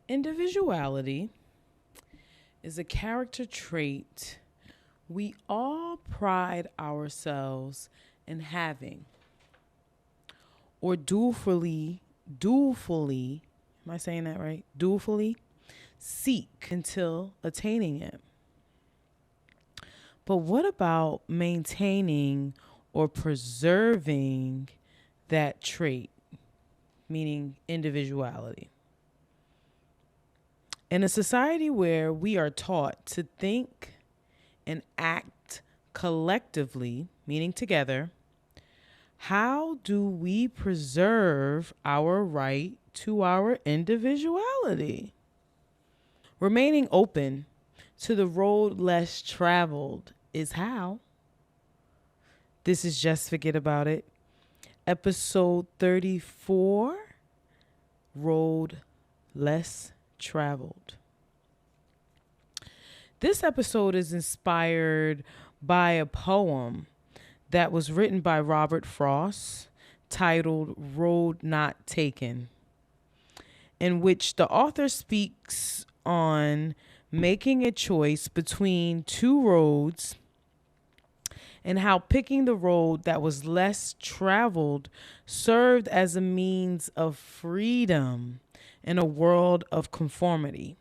Individuality is a character trait we all pride ourselves in having, or dutifully, am I saying that right? Dutifully seek until attaining it. But what about maintaining or preserving that trait, meaning individuality? In a society where we are taught to think and act collectively, meaning together, how do we preserve our right to our individuality? Remaining open to the road less traveled is how. This is Just Forget About It, episode 34, Road Less Traveled. This episode is inspired by a poem that was written by Robert Frost titled Road Not Taken, in which the author speaks on making a choice between two roads and how picking the road that was less traveled served as a means of freedom in a world of conformity.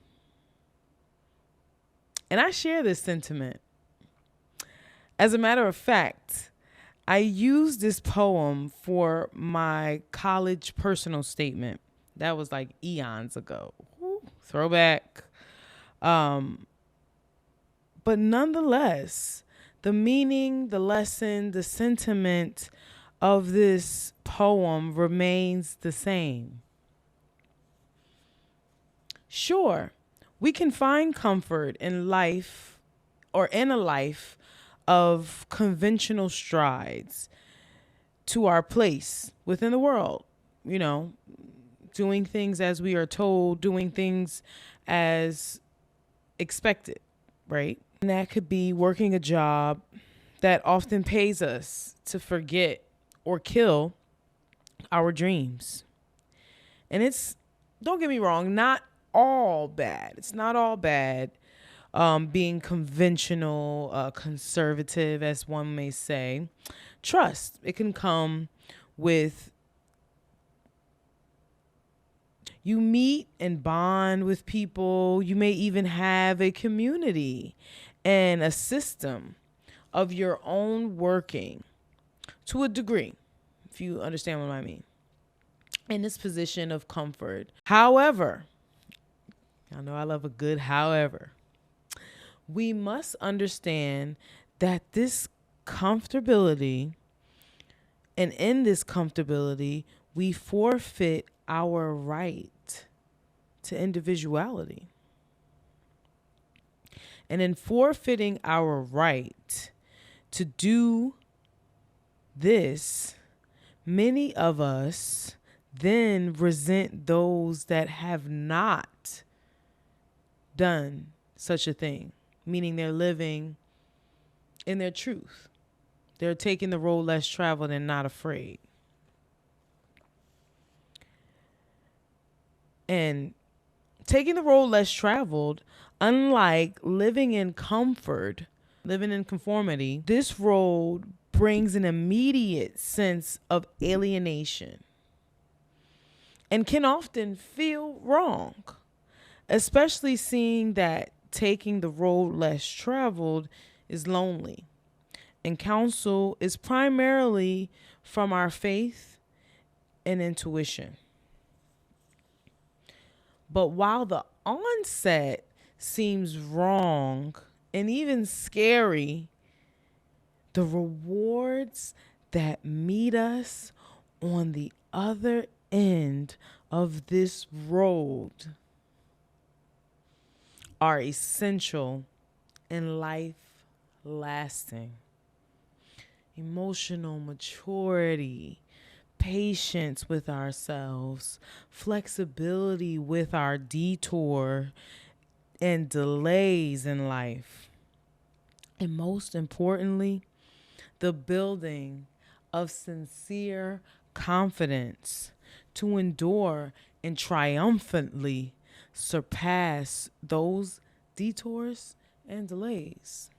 And I share this sentiment. As a matter of fact, I used this poem for my college personal statement. That was like eons ago. Woo, throwback. But nonetheless, the meaning, the lesson, the sentiment of this poem remains the same. Sure, we can find comfort in life or in a life of conventional strides to our place within the world, doing things as we are told, doing things as expected, right? And that could be working a job that often pays us to forget or kill our dreams. And don't get me wrong, not all bad. It's not all bad being conventional, conservative, as one may say. Trust, it can come with you meet and bond with people. You may even have a community and a system of your own working to a degree, if you understand what I mean, in this position of comfort. However, I know I love a good however. We must understand that this comfortability, and in this comfortability, we forfeit our right to individuality. And in forfeiting our right to do this, many of us then resent those that have not done such a thing, meaning they're living in their truth. They're taking the road less traveled and not afraid. And taking the road less traveled, unlike living in comfort, living in conformity, this road brings an immediate sense of alienation and can often feel wrong, especially seeing that taking the road less traveled is lonely. And counsel is primarily from our faith and intuition. But while the onset seems wrong and even scary, the rewards that meet us on the other end of this road are essential and life lasting. Emotional maturity, patience with ourselves, flexibility with our detour and delays in life. And most importantly, the building of sincere confidence to endure and triumphantly surpass those detours and delays.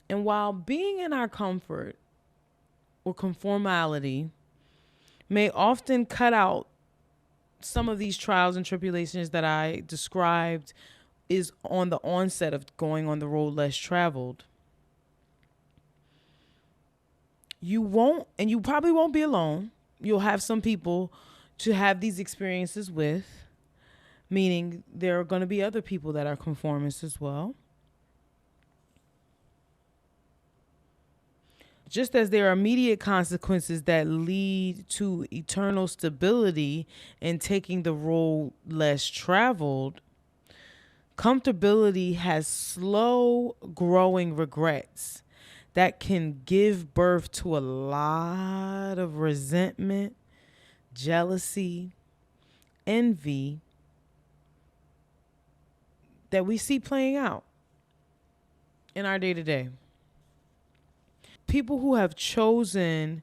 And while being in our comfort or conformality may often cut out some of these trials and tribulations that I described is on the onset of going on the road less traveled, you probably won't be alone. You'll have some people to have these experiences with, meaning there are going to be other people that are conformists as well. Just as there are immediate consequences that lead to eternal stability in taking the road less traveled, comfortability has slow growing regrets that can give birth to a lot of resentment, jealousy, envy that we see playing out in our day to day. People who have chosen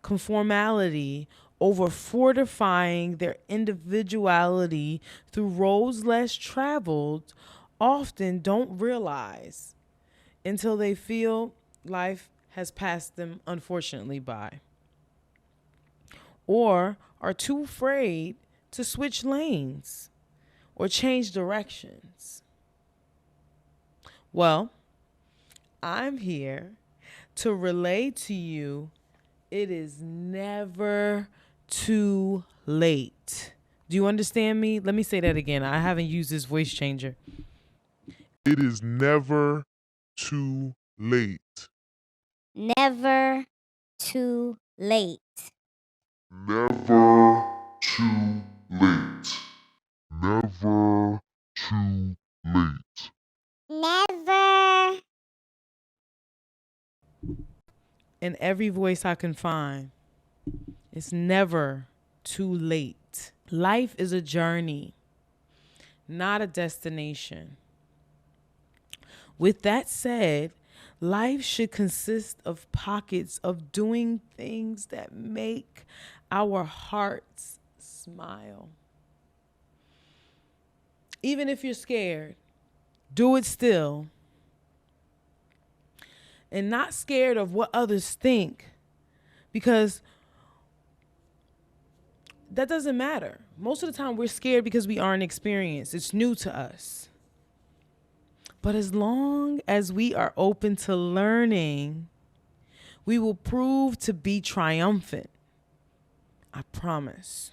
conformality over fortifying their individuality through roads less traveled often don't realize until they feel life has passed them unfortunately by, or are too afraid to switch lanes or change directions. Well, I'm here to relay to you it is never too late. Do you understand me? Let me say that again. I haven't used this voice changer. It is never too late. Never too late. Never too late. Never too late. Never. In every voice I can find, it's never too late. Life is a journey, not a destination. With that said, life should consist of pockets of doing things that make our hearts smile. Even if you're scared, do it still. And not scared of what others think, because that doesn't matter. Most of the time we're scared because we aren't experienced. It's new to us. But as long as we are open to learning, we will prove to be triumphant. I promise.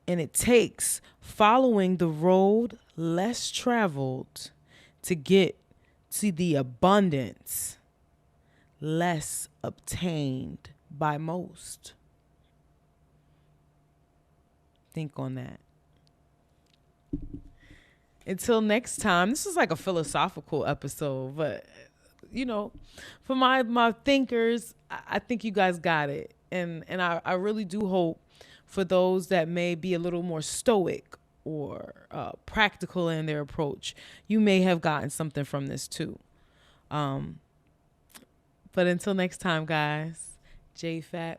And it takes following the road less traveled to get to the abundance less obtained by most. Think on that. Until next time, this is like a philosophical episode, but for my thinkers, I think you guys got it. And I really do hope for those that may be a little more stoic or practical in their approach, you may have gotten something from this too. But until next time, guys, JFAT.